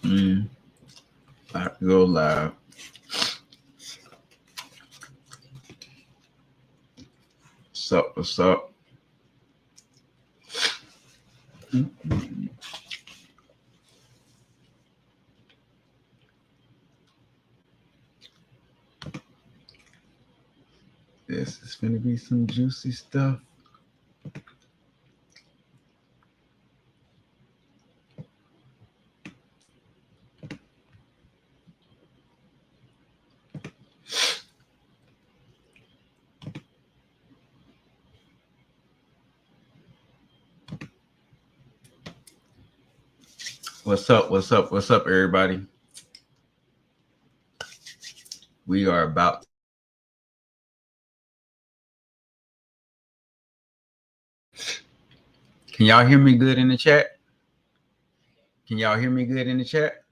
I have to go live. What's up? What's up? This is gonna be some juicy stuff. What's up? What's up? What's up, everybody? We are about. Can y'all hear me good in the chat? Can y'all hear me good in the chat?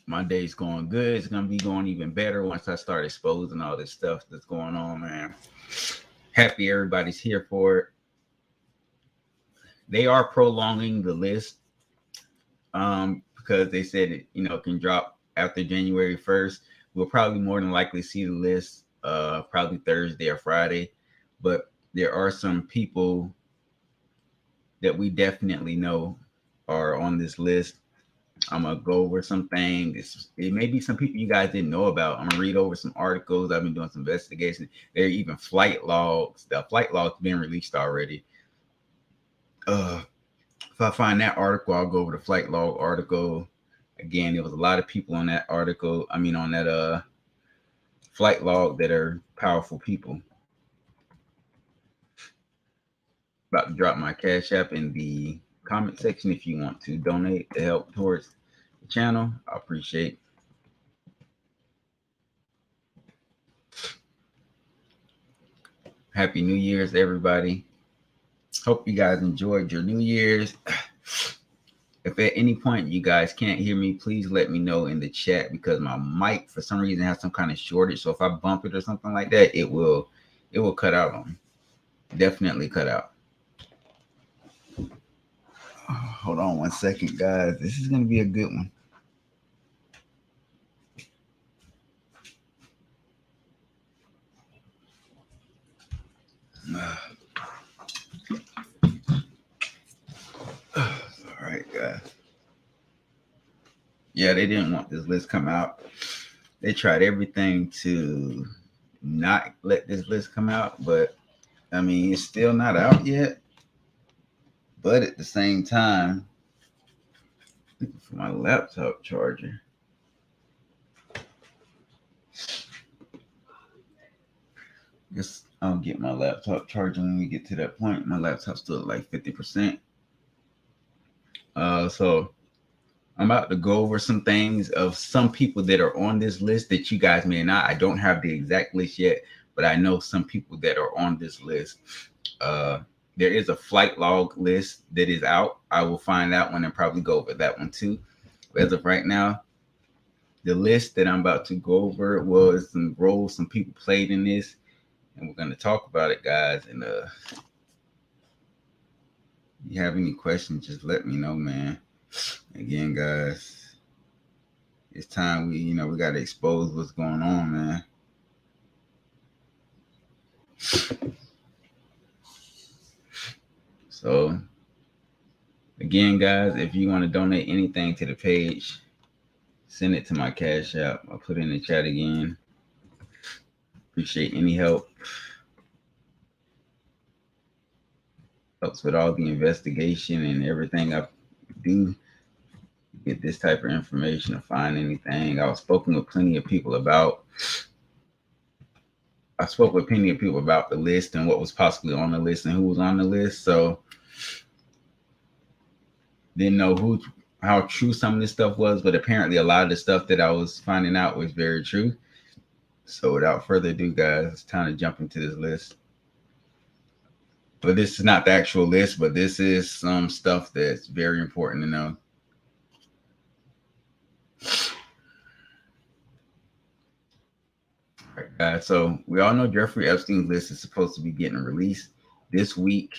My day's going good. It's gonna be going even better once I start exposing all this stuff that's going on, man. Happy everybody's here for it. They are prolonging the list because they said it, can drop after January 1st. We'll probably more than likely see the list probably Thursday or Friday. But there are some people that we definitely know are on this list. I'm gonna go over some things. It may be some people you guys didn't know about. I'm gonna read over some articles. I've been doing some investigation. There are even flight logs. The flight logs been released already. If I find that article, I'll go over the flight log article. Again, there was a lot of people on that article. I mean, on that flight log that are powerful people. About to drop my Cash App in the comment section if you want to donate to help towards the channel. I appreciate. Happy New Year's, everybody. Hope you guys enjoyed your New Year's. If at any point you guys can't hear me, please let me know in the chat because my mic for some reason has some kind of shortage. So if I bump it or something like that, it will cut out on me. Definitely cut out. Hold on one second, guys. This is going to be a good one. All right, guys. Yeah, they didn't want this list come out. They tried everything to not let this list come out, but I mean, it's still not out yet. But at the same time, looking for my laptop charger. Guess I'll get my laptop charger when we get to that point. My laptop's still at like 50%. So I'm about to go over some things of some people that are on this list that you guys may not. I don't have the exact list yet, but I know some people that are on this list. There is a flight log list that is out. I will find that one and probably go over that one too. But as of right now, the list that I'm about to go over was some roles some people played in this, and we're going to talk about it, guys. And if you have any questions, just let me know, man. Again, guys, it's time we got to expose what's going on, man. So, again, guys, if you want to donate anything to the page, send it to my Cash App. I'll put it in the chat again. Appreciate any help. Helps with all the investigation and everything I do. Get this type of information or find anything. I spoke with plenty of people about the list and what was possibly on the list and who was on the list. So didn't know how true some of this stuff was, but apparently a lot of the stuff that I was finding out was very true. So without further ado, guys, it's time to jump into this list. But this is not the actual list, but this is some stuff that's very important to know. So we all know Jeffrey Epstein's list is supposed to be getting released this week.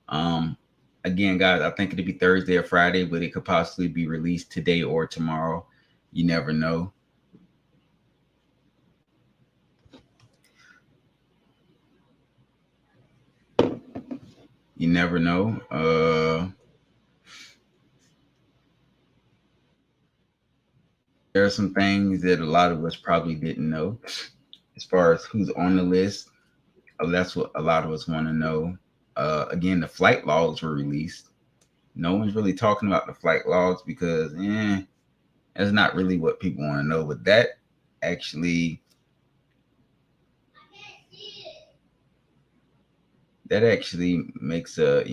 Um, Again, guys, I think it'll be Thursday or Friday, but it could possibly be released today or tomorrow. You never know. You never know. There are some things that a lot of us probably didn't know as far as who's on the list. That's what a lot of us want to know. Again, the flight logs were released. No one's really talking about the flight logs because that's not really what people want to know. But actually that actually makes a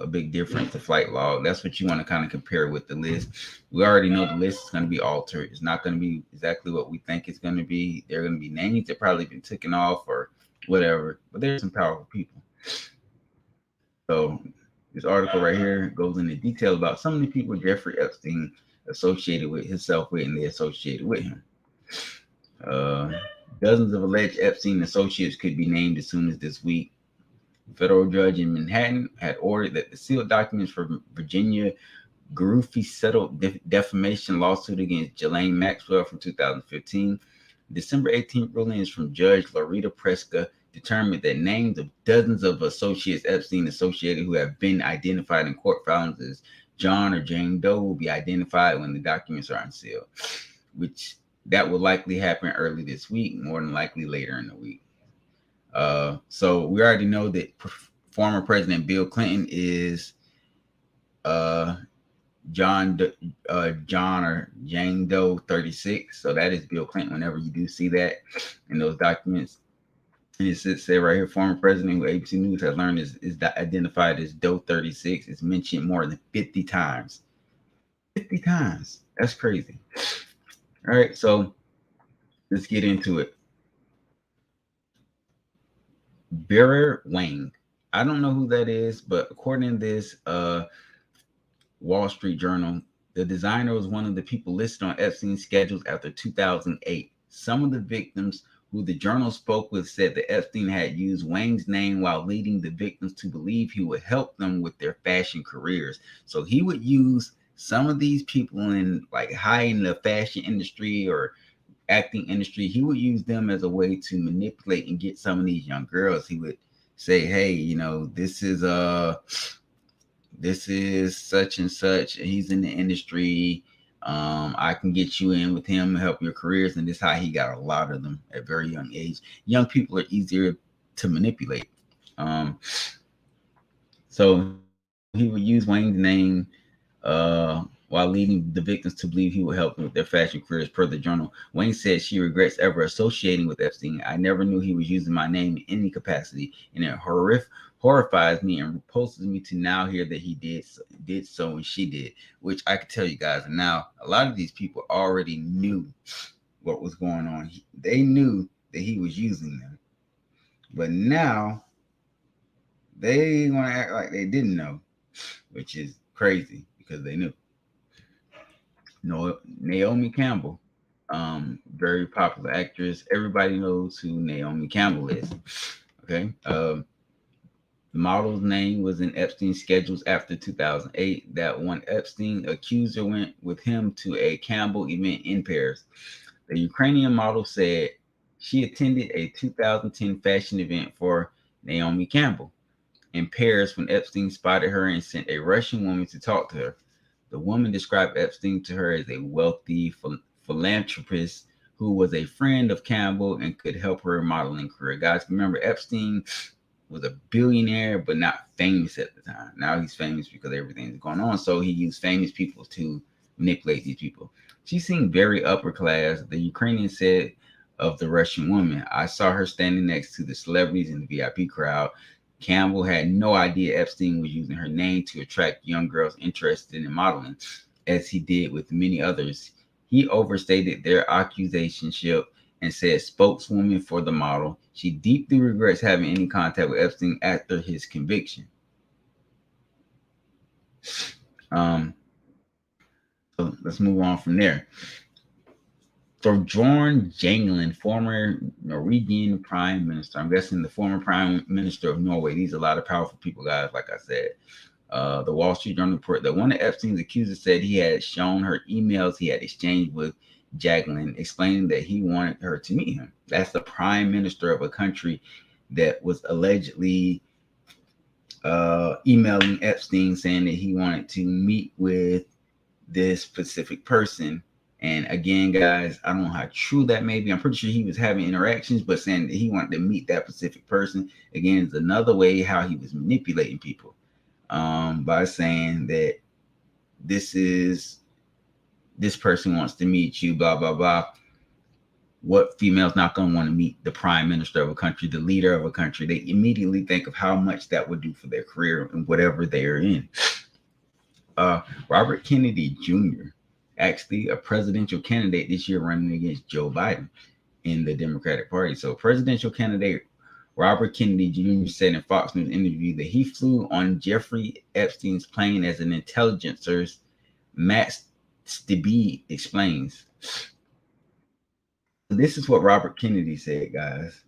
big difference. The flight log. That's what you want to kind of compare with the list. We already know the list is going to be altered. It's not going to be exactly what we think it's going to be. There are going to be names that probably been taken off or whatever. But there's some powerful people. So this article right here goes into detail about some of the people Jeffrey Epstein associated with himself with, and they associated with him. Dozens of alleged Epstein associates could be named as soon as this week. A federal judge in Manhattan had ordered that the sealed documents for Virginia Groupie settled defamation lawsuit against Ghislaine Maxwell from 2015. December 18th ruling is from Judge Loretta Preska determined that names of dozens of associates Epstein associated who have been identified in court filings as John or Jane Doe will be identified when the documents are unsealed, which that will likely happen early this week, more than likely later in the week. So we already know that former President Bill Clinton is John or Jane Doe 36. So that is Bill Clinton. Whenever you do see that in those documents, and it says right here, former president who ABC News has learned is identified as Doe 36. It's mentioned more than 50 times. 50 times. That's crazy. All right, so let's get into it. Bearer Wang. I don't know who that is, but according to this Wall Street Journal, the designer was one of the people listed on Epstein's schedules after 2008. Some of the victims who the journal spoke with said that Epstein had used Wang's name while leading the victims to believe he would help them with their fashion careers. So he would use some of these people in like high in the fashion industry or acting industry. He would use them as a way to manipulate and get some of these young girls. He would say, hey, this is such and such. He's in the industry. I can get you in with him and help your careers. And this is how he got a lot of them at very young age. Young people are easier to manipulate. So he would use Wayne's name while leading the victims to believe he would help them with their fashion careers. Per the journal, Wayne said she regrets ever associating with Epstein. I never knew he was using my name in any capacity, and it horrifies me and repulses me to now hear that he did so and she did, which I can tell you guys now, a lot of these people already knew what was going on. They knew that he was using them, but now they want to act like they didn't know, which is crazy because they knew. Naomi Campbell, very popular actress. Everybody knows who Naomi Campbell is. Okay. The model's name was in Epstein's schedules after 2008. That one Epstein accuser went with him to a Campbell event in Paris. The Ukrainian model said she attended a 2010 fashion event for Naomi Campbell in Paris when Epstein spotted her and sent a Russian woman to talk to her. The woman described Epstein to her as a wealthy philanthropist who was a friend of Campbell and could help her modeling career. Guys, remember Epstein was a billionaire, but not famous at the time. Now he's famous because everything's going on. So he used famous people to manipulate these people. She seemed very upper class. The Ukrainian said of the Russian woman, I saw her standing next to the celebrities in the VIP crowd. Campbell had no idea Epstein was using her name to attract young girls interested in modeling, as he did with many others. He overstated their accusationship and said spokeswoman for the model. She deeply regrets having any contact with Epstein after his conviction. So let's move on from there. Thorbjorn Jagland, former Norwegian prime minister. I'm guessing the former prime minister of Norway. These are a lot of powerful people, guys. Like I said, the Wall Street Journal report that one of Epstein's accusers said he had shown her emails he had exchanged with Jagland, explaining that he wanted her to meet him. That's the prime minister of a country that was allegedly emailing Epstein saying that he wanted to meet with this specific person. And again, guys, I don't know how true that may be. I'm pretty sure he was having interactions, but saying that he wanted to meet that specific person, again, is another way how he was manipulating people by saying that this person wants to meet you, blah, blah, blah. What female's not going to want to meet the prime minister of a country, the leader of a country? They immediately think of how much that would do for their career and whatever they're in. Robert Kennedy Jr., actually a presidential candidate this year running against Joe Biden in the Democratic Party. So presidential candidate Robert Kennedy Jr. said in Fox News interview that he flew on Jeffrey Epstein's plane as an intelligencer. Matt Stibbe explains. This is what Robert Kennedy said, guys.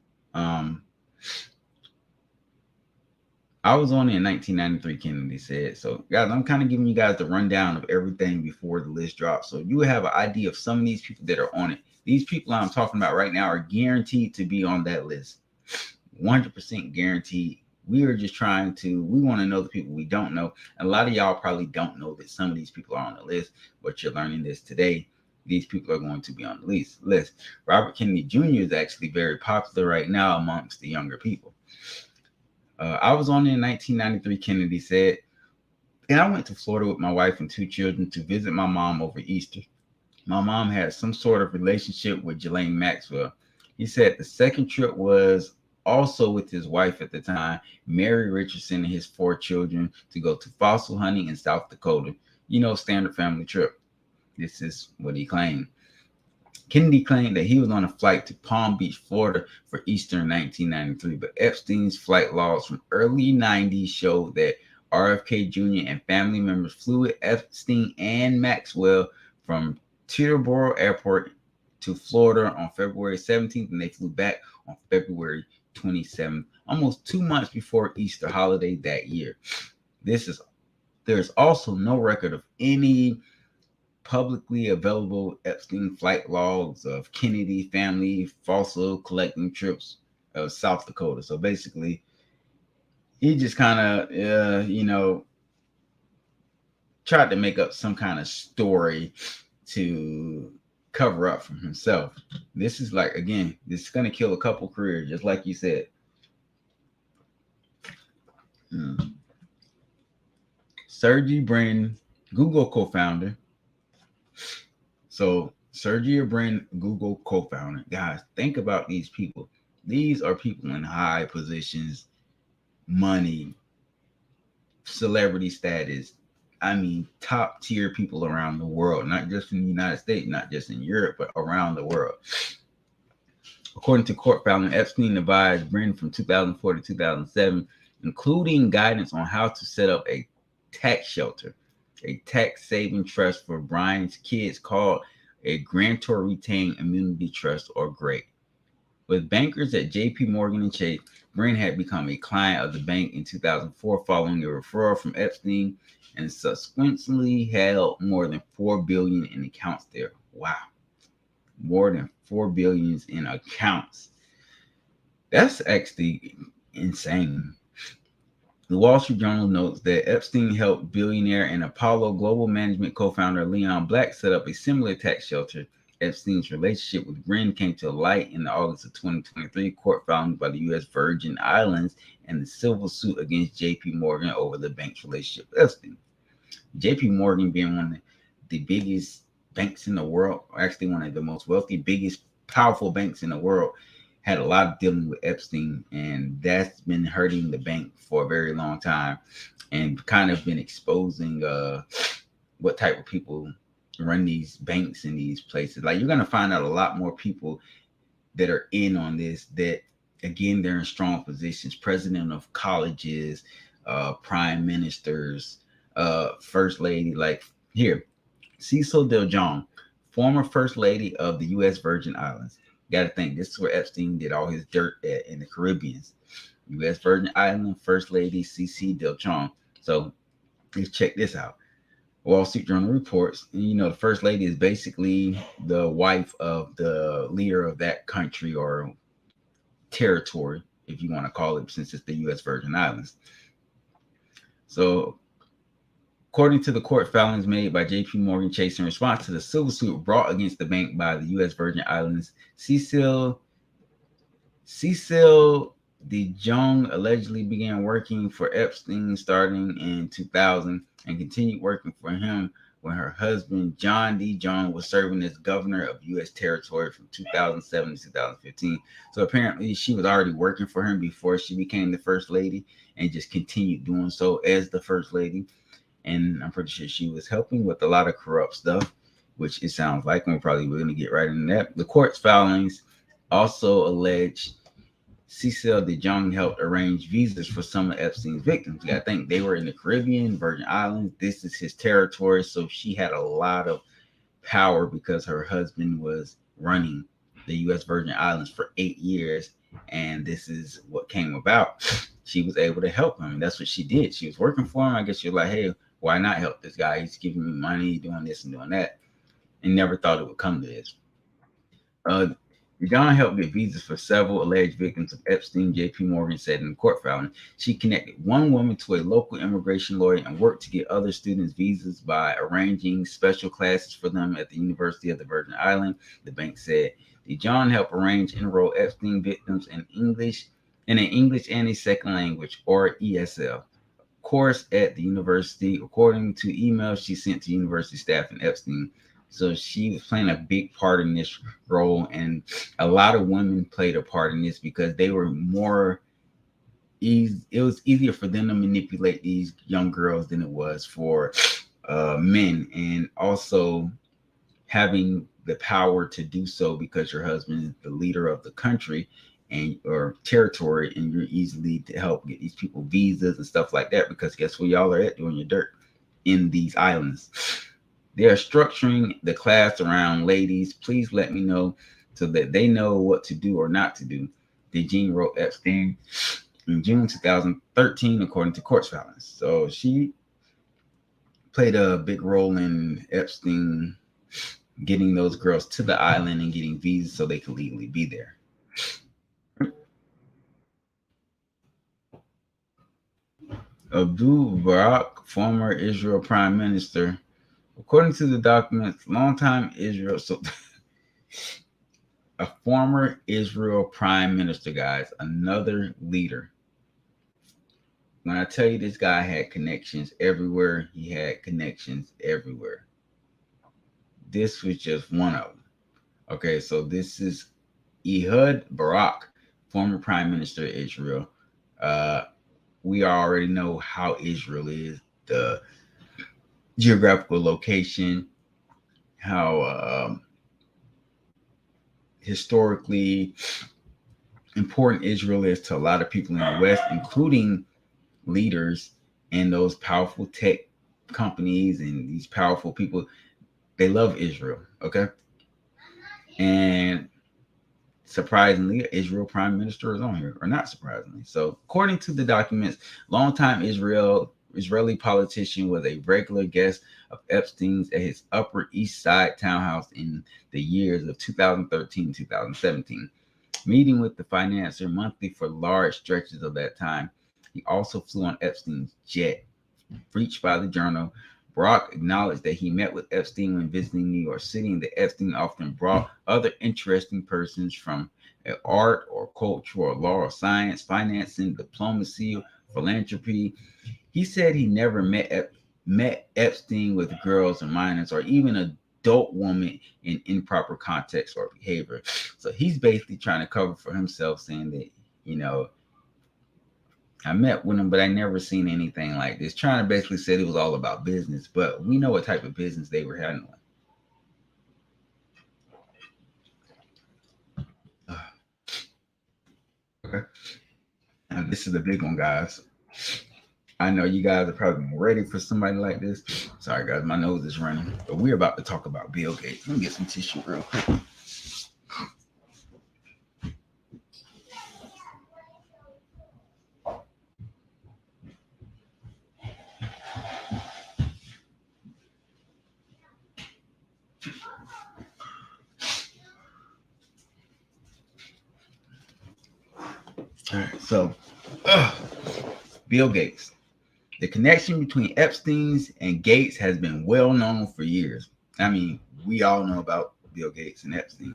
I was on it in 1993, Kennedy said. So, guys, I'm kind of giving you guys the rundown of everything before the list drops. So you have an idea of some of these people that are on it. These people I'm talking about right now are guaranteed to be on that list. 100% guaranteed. We are just we want to know the people we don't know. And a lot of y'all probably don't know that some of these people are on the list, but you're learning this today. These people are going to be on the list. Robert Kennedy Jr. is actually very popular right now amongst the younger people. I was on in 1993, Kennedy said, and I went to Florida with my wife and 2 children to visit my mom over Easter. My mom had some sort of relationship with Ghislaine Maxwell. He said the second trip was also with his wife at the time, Mary Richardson, and his 4 children to go to fossil hunting in South Dakota. Standard family trip. This is what he claimed. Kennedy claimed that he was on a flight to Palm Beach, Florida for Easter in 1993, but Epstein's flight logs from early 90s showed that RFK Jr. and family members flew with Epstein and Maxwell from Teterboro Airport to Florida on February 17th, and they flew back on February 27th, almost 2 months before Easter holiday that year. There's also no record of any publicly available Epstein flight logs of Kennedy family fossil collecting trips of South Dakota. So basically, he just kind of, tried to make up some kind of story to cover up from himself. This is this is going to kill a couple careers, just like you said. Sergey Brin, Google co-founder. So Sergey Brin, Google co-founder. Guys, think about these people. These are people in high positions, money, celebrity status. I mean, top tier people around the world, not just in the United States, not just in Europe, but around the world. According to court filing, Epstein advised Brin from 2004 to 2007, including guidance on how to set up a tax shelter, a tax-saving trust for Brian's kids called a Grantor Retained Immunity Trust, or GRATE. With bankers at J.P. Morgan and Chase, Brin had become a client of the bank in 2004 following a referral from Epstein, and subsequently held more than $4 billion in accounts there. Wow, more than $4 billion in accounts. That's actually insane. The Wall Street Journal notes that Epstein helped billionaire and Apollo Global Management co-founder Leon Black set up a similar tax shelter. Epstein's relationship with Brin came to light in the August of 2023 court filing by the U.S. Virgin Islands and the civil suit against J.P. Morgan over the bank's relationship with Epstein. J.P. Morgan being one of the biggest banks in the world, or actually one of the most wealthy, biggest, powerful banks in the world, had a lot of dealing with Epstein, and that's been hurting the bank for a very long time and kind of been exposing what type of people run these banks in these places. Like, you're going to find out a lot more people that are in on this, that, again, they're in strong positions, president of colleges, prime ministers, first lady. Like, here, Cecil DeJong, former First Lady of the U.S. Virgin Islands. You got to think, this is where Epstein did all his dirt at in the Caribbean. U.S. Virgin Island First Lady C.C. Del Chong. So let's check this out. Wall Street Journal reports, the First Lady is basically the wife of the leader of that country or territory, if you want to call it, since it's the U.S. Virgin Islands. So, according to the court filings made by J.P. Morgan Chase in response to the civil suit brought against the bank by the U.S. Virgin Islands, Cecil De Jong allegedly began working for Epstein starting in 2000 and continued working for him when her husband, John D. Jong, was serving as governor of U.S. territory from 2007 to 2015. So apparently she was already working for him before she became the First Lady and just continued doing so as the First Lady. And I'm pretty sure she was helping with a lot of corrupt stuff, which it sounds like. We're probably going to get right into that. The court's filings also allege Cecil De Jong helped arrange visas for some of Epstein's victims. You got to think they were in the Caribbean, Virgin Islands. This is his territory, so she had a lot of power because her husband was running the U.S. Virgin Islands for 8 years, and this is what came about. She was able to help him, and that's what she did. She was working for him. I guess she was like, hey, why not help this guy? He's giving me money, doing this and doing that, and never thought it would come to this. John helped get visas for several alleged victims of Epstein, J.P. Morgan said in the court filing. She connected one woman to a local immigration lawyer and worked to get other students visas by arranging special classes for them at the University of the Virgin Islands, the bank said. John helped arrange and enroll Epstein victims in an English and a second language, or ESL, course at the university, according to emails she sent to university staff and Epstein. So she was playing a big part in this role, and a lot of women played a part in this because they were more easy. It was easier for them to manipulate these young girls than it was for men, and also having the power to do so because your husband is the leader of the country and or territory, and you're easily to help get these people visas and stuff like that, because guess where y'all are at doing your dirt? In these islands. They are structuring the class around ladies. Please let me know so that they know what to do or not to do. DeJean wrote Epstein in June 2013, according to court filings. So she played a big role in Epstein getting those girls to the island and getting visas so they could legally be there. Abdul Barak, former Israel Prime Minister. According to the documents, longtime Israel, so a former Israel Prime Minister, guys, another leader. When I tell you this guy had connections everywhere, he had connections everywhere. This was just one of them. Okay, so this is Ehud Barak, former Prime Minister of Israel. We already know how Israel is, the geographical location, how historically important Israel is to a lot of people in the West, including leaders and those powerful tech companies and these powerful people. They love Israel, okay? And surprisingly, Israel Prime Minister is on here, or not surprisingly. So according to the documents, longtime Israeli politician was a regular guest of Epstein's at his Upper East Side townhouse in the years of 2013 2017, meeting with the financier monthly for large stretches of that time. He also flew on Epstein's jet. Breached by the journal, Barak acknowledged that he met with Epstein when visiting New York City, and that Epstein often brought other interesting persons from art or culture or law or science, financing, diplomacy, philanthropy. He said he never met Epstein with girls or minors or even adult women in improper context or behavior. So he's basically trying to cover for himself, saying that, I met with him, but I never seen anything like this. Trying to basically say it was all about business, but we know what type of business they were handling. Okay. Now, this is the big one, guys. I know you guys are probably ready for somebody like this. Sorry, guys, my nose is running. But we're about to talk about Bill Gates. Let me get some tissue real quick. All right, so Bill Gates. The connection between Epstein's and Gates has been well known for years. I mean, we all know about Bill Gates and Epstein,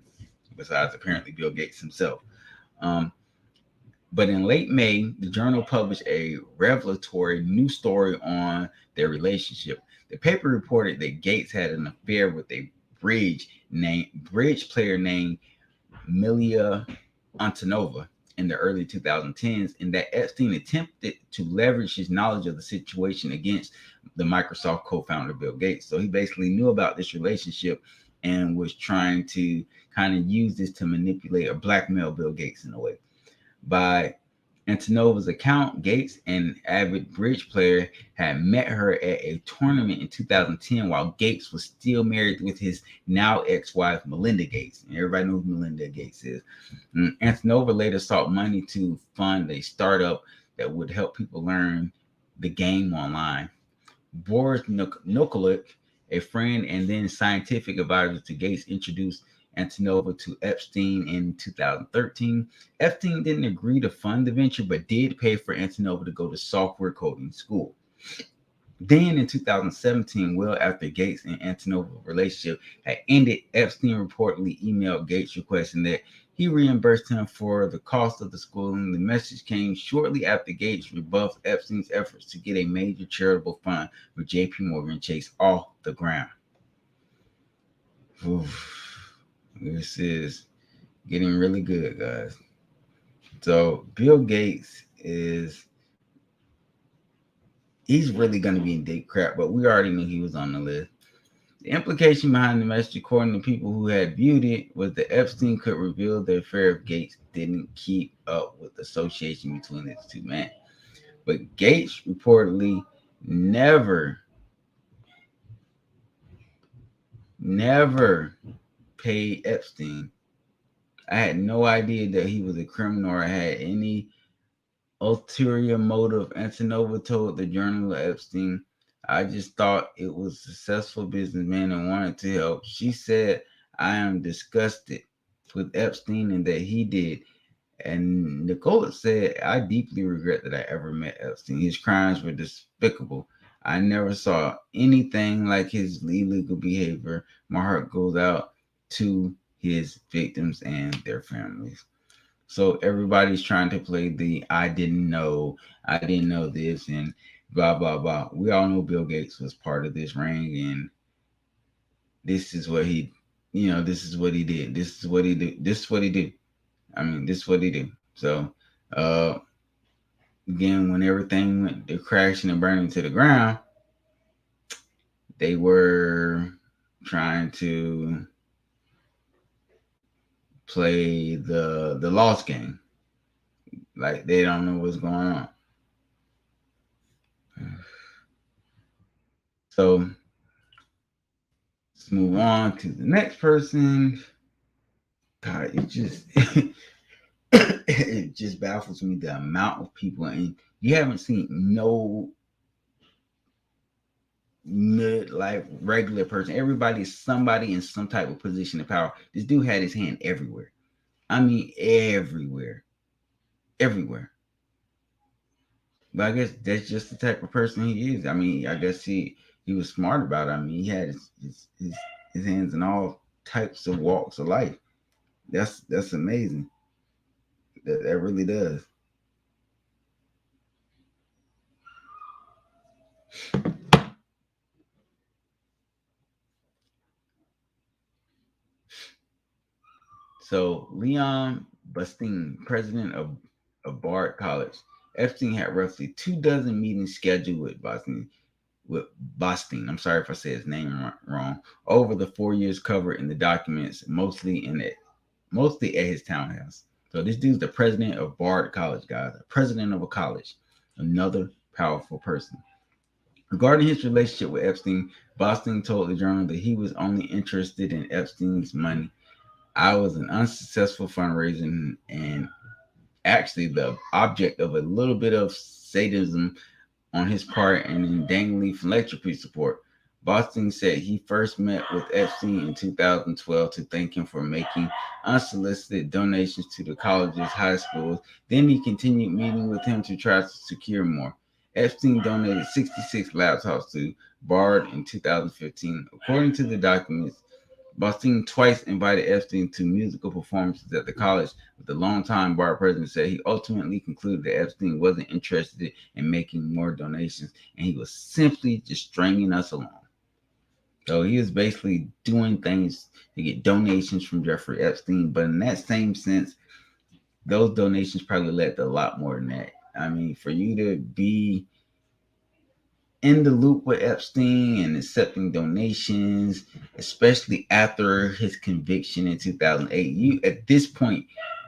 besides apparently Bill Gates himself. Um, but in late May, the journal published a revelatory new story on their relationship. The paper reported that Gates had an affair with a bridge player named Milia Antonova in the early 2010s, and that Epstein attempted to leverage his knowledge of the situation against the Microsoft co-founder Bill Gates. So he basically knew about this relationship and was trying to kind of use this to manipulate or blackmail Bill Gates in a way. By Antonova's account, Gates, an avid bridge player, had met her at a tournament in 2010 while Gates was still married with his now ex-wife, Melinda Gates. And everybody knows who Melinda Gates is. And Antonova later sought money to fund a startup that would help people learn the game online. Boris Nikolic, a friend and then scientific advisor to Gates, introduced Antonova to Epstein in 2013. Epstein didn't agree to fund the venture, but did pay for Antonova to go to software coding school. Then in 2017, well after Gates and Antonova's relationship had ended, Epstein reportedly emailed Gates requesting that he reimbursed him for the cost of the schooling. The message came shortly after Gates rebuffed Epstein's efforts to get a major charitable fund with JP Morgan Chase off the ground. Oof. This is getting really good, guys. So Bill Gates he's really going to be in deep crap, but we already knew he was on the list. The implication behind the message, according to people who had viewed it, was that Epstein could reveal the affair if Gates didn't keep up with the association between the two men. But Gates reportedly never paid Epstein. I had no idea that he was a criminal or had any ulterior motive. Antonova told the journal of Epstein, I just thought it was a successful businessman and wanted to help. She said, I am disgusted with Epstein and that he did. And Nicole said, I deeply regret that I ever met Epstein. His crimes were despicable. I never saw anything like his illegal behavior. My heart goes out to his victims and their families. So everybody's trying to play the I didn't know this and blah, blah, blah. We all know Bill Gates was part of this ring, and this is what he, this is what he did. This is what he did. This is what he did. I mean, this is what he did. So, again, when everything went to crashing and burning to the ground, they were trying to play the lost game. Like they don't know what's going on. So let's move on to the next person. God, it just baffles me the amount of people, and you haven't seen no mid-life regular person. Everybody's somebody in some type of position of power. This dude had his hand everywhere. I mean, everywhere. But I guess that's just the type of person he is. I mean, I guess he was smart about it. I mean, he had his hands in all types of walks of life. That's amazing. That really does. So Leon Bisson, president of Bard College. Epstein had roughly 24 meetings scheduled with Boston. I'm sorry if I say his name wrong. Over the 4 years covered in the documents, mostly at his townhouse. So this dude's the president of Bard College, guys. The president of a college. Another powerful person. Regarding his relationship with Epstein, Boston told the Journal that he was only interested in Epstein's money. I was an unsuccessful fundraiser and actually the object of a little bit of sadism on his part and in dangly philanthropy support. Boston said he first met with Epstein in 2012 to thank him for making unsolicited donations to the college's high schools. Then he continued meeting with him to try to secure more. Epstein donated 66 laptops to Bard in 2015. According to the documents, Boston twice invited Epstein to musical performances at the college, but the longtime bar president said he ultimately concluded that Epstein wasn't interested in making more donations and he was simply just stringing us along. So he was basically doing things to get donations from Jeffrey Epstein, but in that same sense, those donations probably led to a lot more than that. I mean, for you to be in the loop with Epstein and accepting donations, especially after his conviction in 2008. You at this point,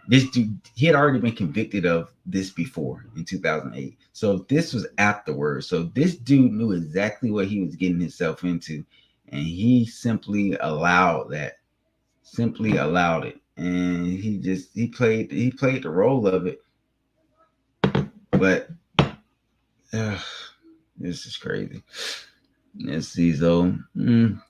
this dude he had already been convicted of this before in 2008. So this was afterwards. So this dude knew exactly what he was getting himself into, and he simply allowed that, simply allowed it, and he played the role of it. But this is crazy. Let's see. So, moving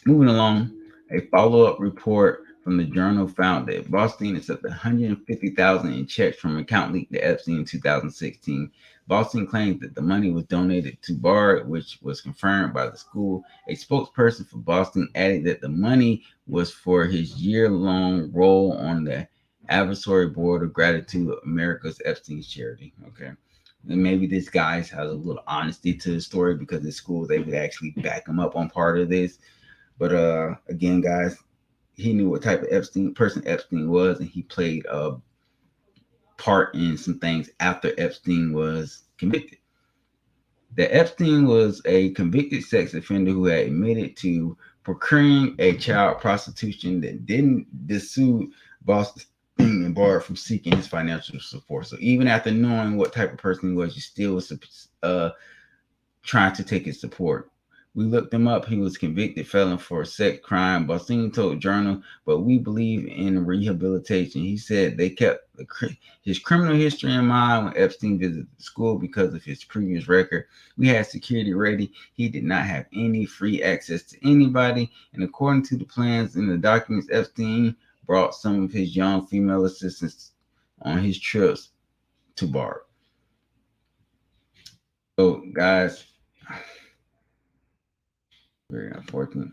along, a follow-up report from the Journal found that Boston accepted 150,000 in checks from account leaked to Epstein in 2016. Boston claimed that the money was donated to Bard, which was confirmed by the school. A spokesperson for Boston added that the money was for his year-long role on the advisory board of Gratitude America's Epstein's charity. Okay. And maybe this guy has a little honesty to the story because the school they would actually back him up on part of this. But again, guys, he knew what type of person Epstein was, and he played a part in some things after Epstein was convicted. That Epstein was a convicted sex offender who had admitted to procuring a child prostitution that didn't dissuade Boston and Bard from seeking his financial support. So even after knowing what type of person he was, you still was trying to take his support. We looked him up. He was convicted felon for a sex crime. Boston told Journal, but we believe in rehabilitation. He said they kept his criminal history in mind when Epstein visited the school because of his previous record. We had security ready. He did not have any free access to anybody. And according to the plans in the documents, Epstein brought some of his young female assistants on his trips to Bard. So, guys, very unfortunate.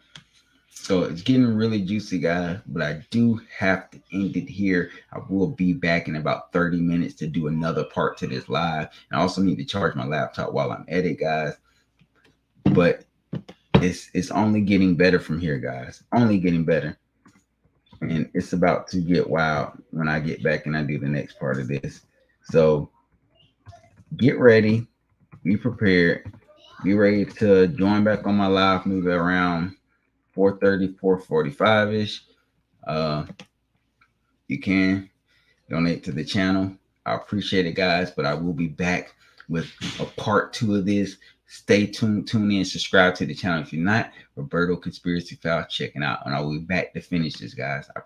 So it's getting really juicy, guys, but I do have to end it here. I will be back in about 30 minutes to do another part to this live. And I also need to charge my laptop while I'm at it, guys. But it's only getting better from here, guys. Only getting better. And it's about to get wild when I get back and I do the next part of this. So get ready, be prepared, be ready to join back on my live maybe around 4:30, 4:45-ish. You can donate to the channel. I appreciate it, guys, but I will be back with a part 2 of this. Stay tuned, tune in, subscribe to the channel if you're not. Roberto Conspiracy File checking out, and I will be back to finish this, guys.